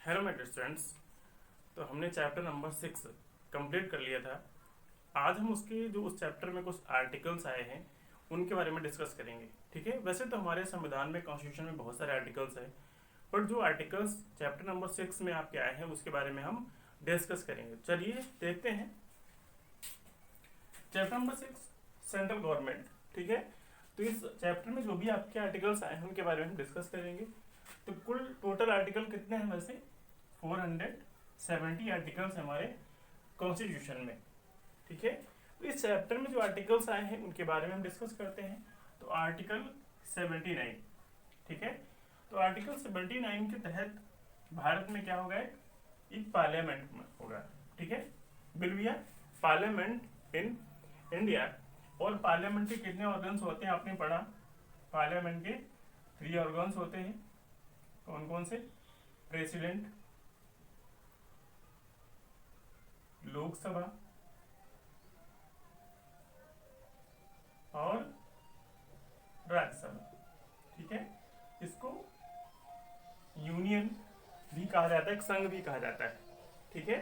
Hello मेरे students. तो हमने चैप्टर नंबर 6 कंप्लीट कर लिया था। आज हम उसके जो उस चैप्टर में कुछ आर्टिकल्स आए हैं उनके बारे में डिस्कस करेंगे। ठीक है, वैसे तो हमारे संविधान में, कॉन्स्टिट्यूशन में बहुत सारे आर्टिकल्स हैं, पर जो आर्टिकल्स चैप्टर नंबर 6 में आपके आए हैं उसके बारे में हम डिस्कस करेंगे। चलिए देखते हैं। Chapter number 6 central government. ठीक है, तो इस चैप्टर में जो भी आपके आर्टिकल्स आए हैं उनके बारे में हम डिस्कस करेंगे। तो कुल टोटल आर्टिकल कितने हैं? वैसे 470 आर्टिकल्स हमारे कॉन्स्टिट्यूशन में। ठीक है, तो इस चैप्टर में जो आर्टिकल्स आए हैं उनके बारे में हम डिस्कस करते हैं। तो आर्टिकल 79। ठीक है, तो आर्टिकल 79 के तहत भारत में क्या होगा? एक पार्लियामेंट होगा। ठीक है, will be a parliament in India. और पार्लियामेंट के कितने ऑर्गन्स होते हैं आपने पढ़ा? पार्लियामेंट के 3 ऑर्गन्स होते हैं। कौन कौन से? प्रेसिडेंट, लोकसभा और राज्यसभा। ठीक है, इसको यूनियन भी कहा जाता है, एक संघ भी कहा जाता है। ठीक है,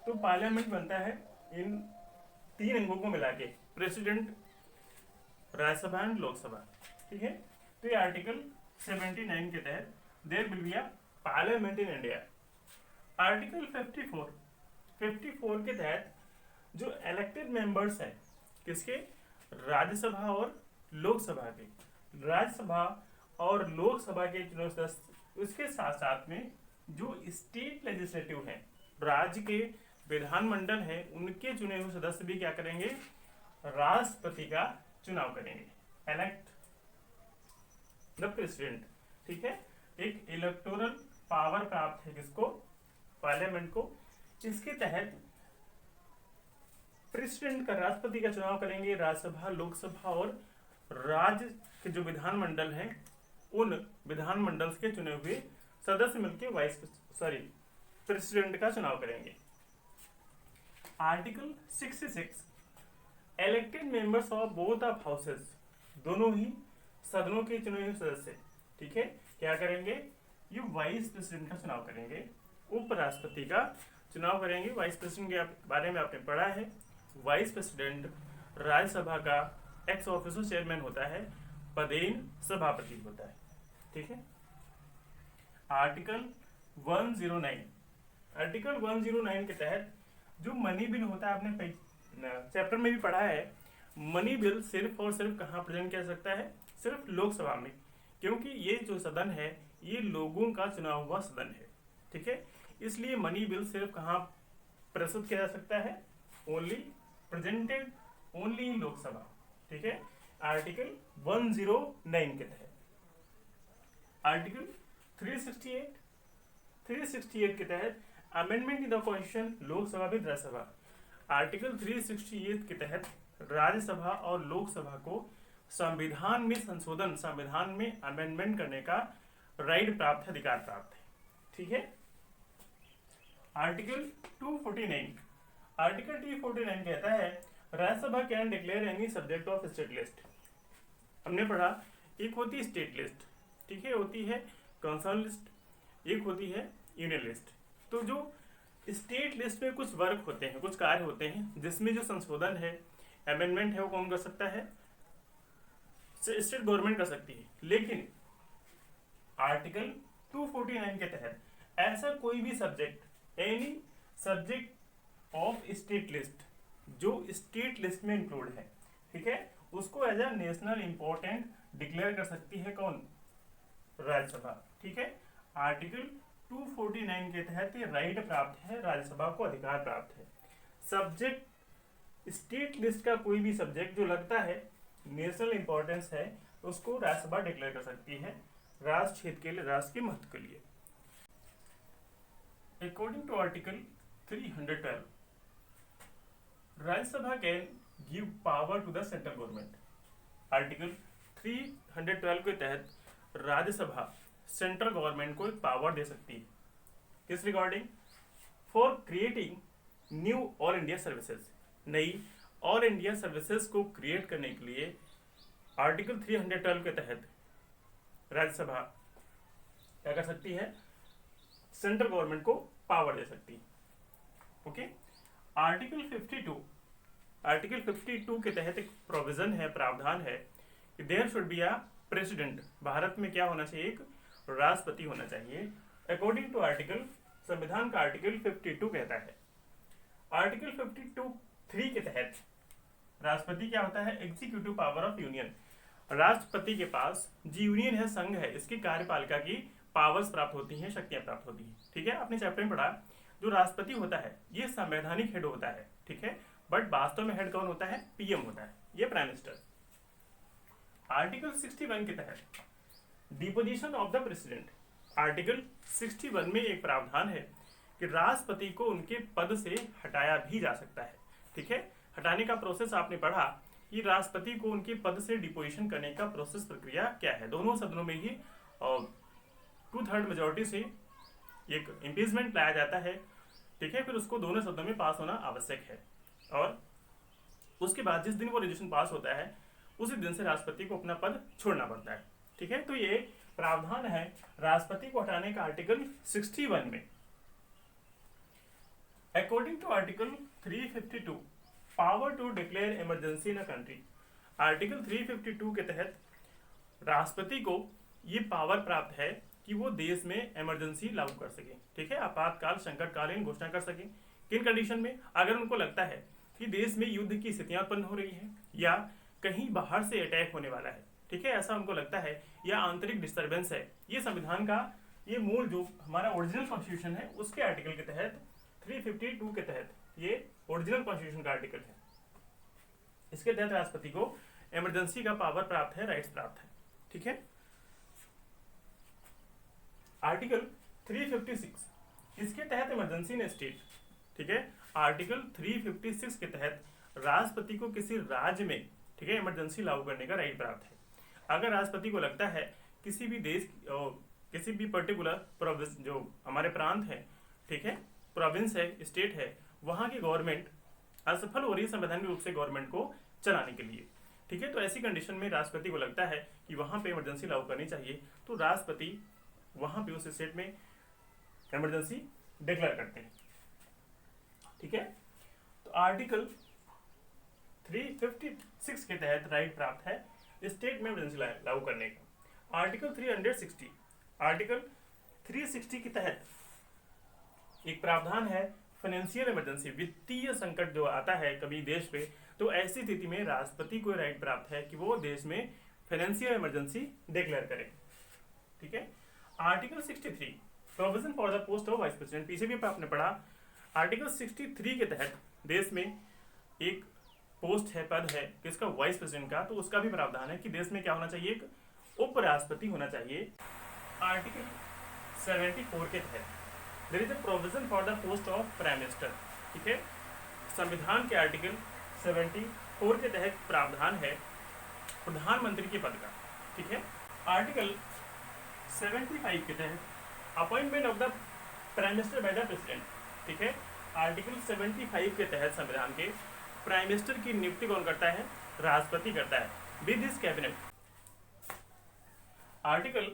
तो पार्लियामेंट बनता है इन 3 अंगों को मिला के, प्रेसिडेंट, राज्यसभा एंड लोकसभा। ठीक है, तो ये आर्टिकल 79 के तहत there will be a parliament in India. Article 54 के तहत जो इलेक्टेड मेंबर्स हैं किसके? राज्यसभा और लोकसभा के। राज्यसभा और लोकसभा के चुनाव सदस्य, उसके साथ साथ में जो स्टेट लेजिस्लेटिव हैं, राज्य के विधानमंडल है, उनके चुने हुए सदस्य भी क्या करेंगे? राष्ट्रपति का चुनाव करेंगे, इलेक्ट द प्रेसिडेंट। ठीक है, एक इलेक्टोरल पावर प्राप्त है किसको? पार्लियामेंट को। इसके तहत प्रेसिडेंट का, राष्ट्रपति का चुनाव करेंगे राज्यसभा, लोकसभा और राज्य के जो विधानमंडल हैं उन विधानमंडल के चुने हुए सदस्य मिलकर प्रेसिडेंट का चुनाव करेंगे। Article 66 elected members of both of houses, दोनों ही सदनों के चुने हुए सदस्य, ठीक है, क्या करेंगे? ये वाइस प्रेसिडेंट का चुनाव करेंगे, उपराष्ट्रपति का चुनाव करेंगे। वाइस प्रेसिडेंट के बारे में आपने पढ़ा है। वाइस प्रेसिडेंट राज्यसभा का एक्स ऑफिसो चेयरमैन होता है, पदेन सभापति होता है। ठीक है, आर्टिकल 109। आर्टिकल 109 के तहत जो मनी बिल होता है, आपने चैप्टर में भी पढ़ा है, मनी बिल सिर्फ और सिर्फ कहाँ प्रेजेंट किया जा सकता है? सिर्फ लोकसभा में, क्योंकि ये जो सदन है ये लोगों का चुना हुआ सदन है। ठीक है, इसलिए मनी बिल सिर्फ कहाँ प्रस्तुत किया जा सकता है? Only presented only in Lok Sabha. ठीक है, आर्टिकल 109 के तहत। आर्टिकल 368 के तहत amendment in the constitution, Lok Sabha with Rajya Sabha. Article 368 के तहत राज्यसभा और लोकसभा को संविधान में संशोधन, संविधान में अमेंडमेंट करने का राइट प्राप्त है, अधिकार प्राप्त है। ठीक है, आर्टिकल 249। आर्टिकल 249 कहता है Rajya Sabha can declare any subject of state list. हमने पढ़ा, एक होती है स्टेट लिस्ट, ठीक है, होती है कंसर्न लिस्ट, एक होती है यूनियन लिस्ट। तो जो स्टेट लिस्ट में कुछ वर्क होते हैं, कुछ कार्य होते हैं जिसमें जो संशोधन है, अमेंडमेंट है, वो कौन कर सकता है? स्टेट गवर्नमेंट कर सकती है। लेकिन आर्टिकल 249 के तहत ऐसा कोई भी subject, any subject of state list जो स्टेट लिस्ट में इंक्लूड है, ठीक है, उसको as a national important declare कर सकती है कौन? राज्यसभा। ठीक है, आर्टिकल 249 के तहत ये राइट प्राप्त है, राज्यसभा को अधिकार प्राप्त है। सब्जेक्ट, स्टेट लिस्ट का कोई भी सब्जेक्ट जो लगता है नेशनल इंपॉर्टेंस है, उसको राज्यसभा डिक्लेयर कर सकती है, राष्ट्र हित के लिए, राष्ट्र के महत्व के लिए। According to article 312 Rajya Sabha can give power to the central government. Article 312 के तहत राज्यसभा सेंट्रल गवर्नमेंट को एक पावर दे सकती है, किस regarding? For creating knew all India services, नई ऑल इंडिया सर्विसेज को क्रिएट करने के लिए आर्टिकल 312 के तहत राज्यसभा क्या कर सकती है? सेंट्रल गवर्नमेंट को पावर दे सकती है। ओके, आर्टिकल 52 के तहत एक प्रोविजन है, प्रावधान है कि there should be a president. Bharat में क्या होना चाहिए, एक राष्ट्रपति होना चाहिए। अकॉर्डिंग टू आर्टिकल, संविधान का आर्टिकल 52 कहता है, आर्टिकल 52(3) के तहत राष्ट्रपति क्या होता है, एग्जीक्यूटिव पावर ऑफ यूनियन। राष्ट्रपति के पास जो यूनियन है, संघ है, इसकी कार्यपालिका की पावर्स प्राप्त होती हैं, शक्तियां प्राप्त होती हैं। ठीक है, आपने चैप्टर में पढ़ा, जो राष्ट्रपति होता है ये संवैधानिक हेड होता है। ठीक है, बट वास्तव में हेड कौन होता है, पीएम होता है, ये प्राइम मिनिस्टर। आर्टिकल 61 के तहत deposition of the president, article 61 में एक प्रावधान है कि राष्ट्रपति को उनके पद से हटाया भी जा सकता है। ठीक है, हटाने का प्रोसेस आपने पढ़ा कि राष्ट्रपति को उनके पद से डिपोजिशन करने का प्रोसेस, प्रक्रिया क्या है। दोनों सदनों में ही 2/3 मेजोरिटी से एक इम्पीचमेंट लाया जाता है। ठीक है, फिर उसको दोनों सदनों में पास होना आवश्यक है, और उसके बाद जिस दिन वो रेजोल्यूशन पास होता है उसी दिन से राष्ट्रपति को अपना पद छोड़ना पड़ता है। ठीक है, तो ये प्रावधान है राष्ट्रपति को हटाने का आर्टिकल 61 में। According to article 352, power to declare emergency in a country, article 352 के तहत राष्ट्रपति को ये पावर प्राप्त है कि वो देश में इमरजेंसी लागू कर सके। ठीक है, आपातकाल, संकटकालीन घोषणा कर सके। किन कंडीशन में, अगर उनको लगता है कि देश में युद्ध की स्थितियां उत्पन्न हो रही है या कहीं बाहर से अटैक होने वाला है। ठीक है, ऐसा उनको लगता है, या आंतरिक डिस्टर्बेंस है। ये संविधान का ये मूल जो हमारा ओरिजिनल कॉन्स्टिट्यूशन है उसके आर्टिकल के तहत 352 के तहत, ये ओरिजिनल कॉन्स्टिट्यूशन का आर्टिकल है, इसके तहत राष्ट्रपति को इमरजेंसी का पावर प्राप्त है, राइट्स प्राप्त है। ठीक है, आर्टिकल 356, इसके तहत इमरजेंसी इन स्टेट। ठीक है, आर्टिकल 356 के तहत राष्ट्रपति को किसी राज्य में, ठीक है, इमरजेंसी लागू करने का राइट प्राप्त है। अगर राष्ट्रपति को लगता है किसी भी देश, किसी भी पर्टिकुलर प्रोविंस, जो हमारे प्रांत है, ठीक है, प्रोविंस है, स्टेट है, वहां की गवर्नमेंट असफल हो रही है संवैधानिक रूप से गवर्नमेंट को चलाने के लिए। ठीक है, तो ऐसी कंडीशन में राष्ट्रपति को लगता है कि वहां पे इमरजेंसी लागू करनी चाहिए, तो राष्ट्रपति वहां पे उस स्टेट में इमरजेंसी डिक्लेयर करते हैं। ठीक है, तो आर्टिकल 356 के तहत राइट प्राप्त है स्टेट में इमरजेंसी लागू करने का। आर्टिकल 360, आर्टिकल 360 के तहत एक प्रावधान है फाइनेंशियल इमरजेंसी, वित्तीय संकट जो आता है कभी देश पे, तो ऐसी स्थिति में राष्ट्रपति को राइट प्राप्त है कि वो देश में फाइनेंशियल इमरजेंसी डिक्लेयर करे। ठीक है, article 63, provision for the post of vice president, पीछे भी आपने पढ़ा, आर्टिकल 63 के तहत देश में एक पोस्ट है, पद है किसका, वाइस प्रेसिडेंट का, तो उसका भी प्रावधान है कि देश में क्या होना चाहिए, एक उपराष्ट्रपति होना चाहिए। आर्टिकल 74 के तहत there is a provision for the post of prime minister. ठीक है, संविधान के आर्टिकल 74 के तहत प्रावधान है प्रधानमंत्री के पद का। ठीक है, आर्टिकल 75 के तहत appointment of the prime minister by the president. ठीक है, आर्टिकल 75 के तहत संविधान के प्राइम मिनिस्टर की नियुक्ति कौन करता है, राष्ट्रपति करता है with his cabinet. Article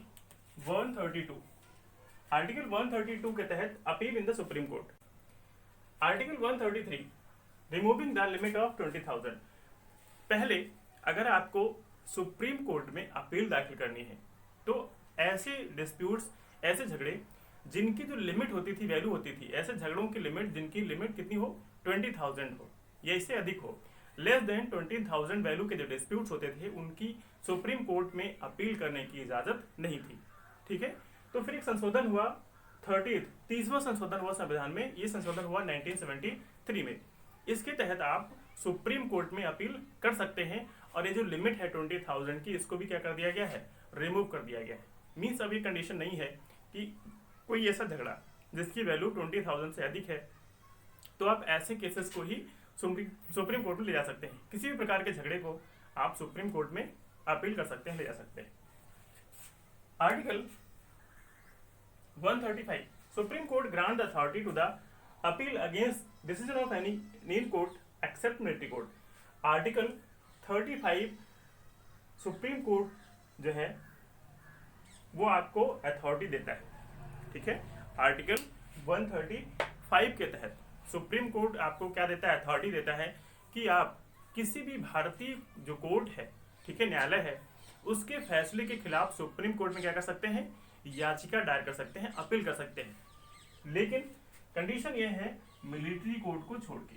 132, article 132 के तहत appeal in the supreme court. Article 133, removing the limit of 20,000। पहले अगर आपको सुप्रीम कोर्ट में अपील दाखिल करनी है तो ऐसे डिस्प्यूट्स, ऐसे झगड़े जिनकी जो लिमिट होती थी, वैल्यू होती थी, ऐसे झगड़ों की लिमिट जिनकी लिमिट कितनी हो, 20,000 हो या इससे अधिक हो, लेस देन 20,000 वैल्यू के जो डिस्प्यूट्स होते थे उनकी सुप्रीम कोर्ट में अपील करने की इजाजत नहीं थी। ठीक है, तो फिर एक संशोधन हुआ, 30वां संशोधन हुआ संविधान में, ये संशोधन हुआ 1973 में। इसके तहत आप सुप्रीम कोर्ट में अपील कर सकते हैं, और ये जो लिमिट है 20,000 की, इसको भी क्या कर दिया गया है, रिमूव कर दिया गया है। मीन्स अब ये कंडीशन नहीं है कि कोई ऐसा झगड़ा जिसकी वैल्यू 20,000 से अधिक है, तो आप ऐसे केसेस को ही सुप्रीम कोर्ट में ले जा सकते हैं। किसी भी प्रकार के झगड़े को आप सुप्रीम कोर्ट में अपील कर सकते हैं, ले जा सकते हैं। Article 135, supreme court grant the authority to the appeal against decision of any court except military court. Article 35 supreme court जो है वो आपको अथॉरिटी देता है। ठीक है, आर्टिकल 135 के तहत सुप्रीम कोर्ट आपको क्या देता है, अथॉरिटी देता है कि आप किसी भी भारतीय जो कोर्ट है, ठीक है, न्यायालय है, उसके फैसले के खिलाफ सुप्रीम कोर्ट में क्या कर सकते हैं, याचिका दायर कर सकते हैं, अपील कर सकते हैं। लेकिन कंडीशन यह है मिलिट्री कोर्ट को छोड़ के,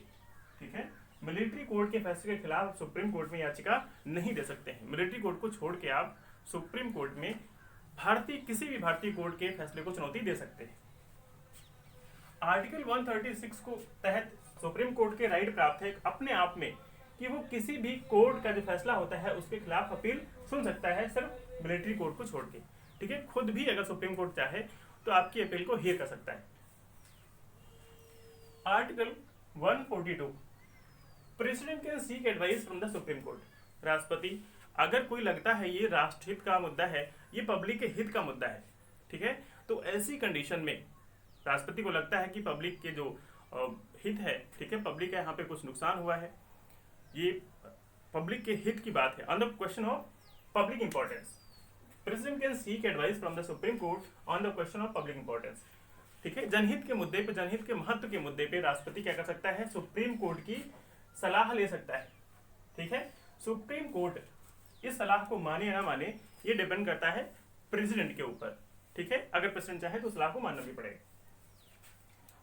ठीक है, मिलिट्री कोर्ट के फैसले के खिलाफ सुप्रीम कोर्ट में याचिका नहीं दे सकते हैं। मिलिट्री कोर्ट को छोड़ के आप सुप्रीम कोर्ट में किसी भी भारतीय कोर्ट के फैसले को चुनौती दे सकते हैं। आर्टिकल 136 को तहत सुप्रीम कोर्ट के राइट प्राप्त है अपने आप में कि वो किसी भी कोर्ट का जो फैसला होता है उसके खिलाफ अपील सुन सकता है, सिर्फ मिलिट्री कोर्ट को छोड़ के, ठीक है। खुद भी अगर सुप्रीम कोर्ट चाहे तो आपकी अपील को हियर कर सकता है। Article 142 president can seek advice from the supreme court. राष्ट्रपति, अगर कोई लगता है ये राष्ट्रहित का मुद्दा है, ये पब्लिक के हित का मुद्दा है, ठीक है, तो ऐसी कंडीशन में राष्ट्रपति को लगता है कि पब्लिक के जो हित है, ठीक है, पब्लिक का यहाँ पे कुछ नुकसान हुआ है, ये पब्लिक के हित की बात है, on the question of public importance, president can seek advice from the supreme court on the question of public importance, ठीक है। जनहित के मुद्दे पे, जनहित के महत्व के मुद्दे पे राष्ट्रपति क्या कर सकता है, सुप्रीम कोर्ट की सलाह ले सकता है, ठीक है। सुप्रीम कोर्ट इस सलाह को माने या ना माने ये डिपेंड करता है प्रेसिडेंट के ऊपर, ठीक है। अगर प्रेसिडेंट चाहे तो सलाह को मानना भी पड़ेगा।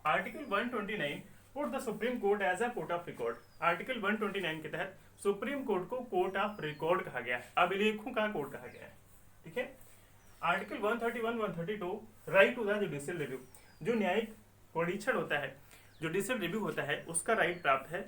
Article 129 put the supreme court as a court of record. Article 129 के तहत सुप्रीम कोर्ट को कोर्ट ऑफ रिकॉर्ड कहा गया है, अभिलेखों का कोर्ट कहा गया है, ठीक है। Article 131 132 right to the judicial review. जो न्यायिक परीक्षण होता है, जुडिशियल रिव्यू होता है, उसका राइट प्राप्त है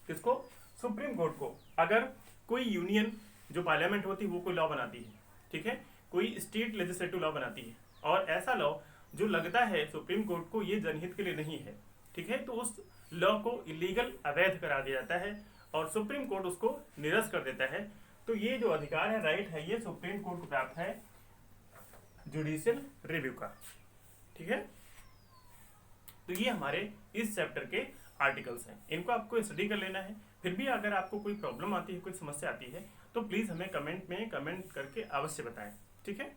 किसको, सुप्रीम कोर्ट को। अगर कोई यूनियन जो पार्लियामेंट होती है वो कोई लॉ बनाती है, ठीक है, कोई स्टेट लेजिस्लेटिव लॉ बनाती है और ऐसा लॉ जो लगता है सुप्रीम कोर्ट को ये जनहित के लिए नहीं है, ठीक है, तो उस लॉ को इलीगल, अवैध करा दिया जाता है और सुप्रीम कोर्ट उसको निरस्त कर देता है। तो ये जो अधिकार है, राइट है, ये सुप्रीम कोर्ट को प्राप्त है जुडिशियल रिव्यू का, ठीक है। तो ये हमारे इस चैप्टर के आर्टिकल्स हैं, इनको आपको स्टडी कर लेना है। फिर भी अगर आपको कोई प्रॉब्लम आती है, कोई समस्या आती है, तो प्लीज़ हमें कमेंट में कमेंट करके अवश्य बताएं, ठीक है।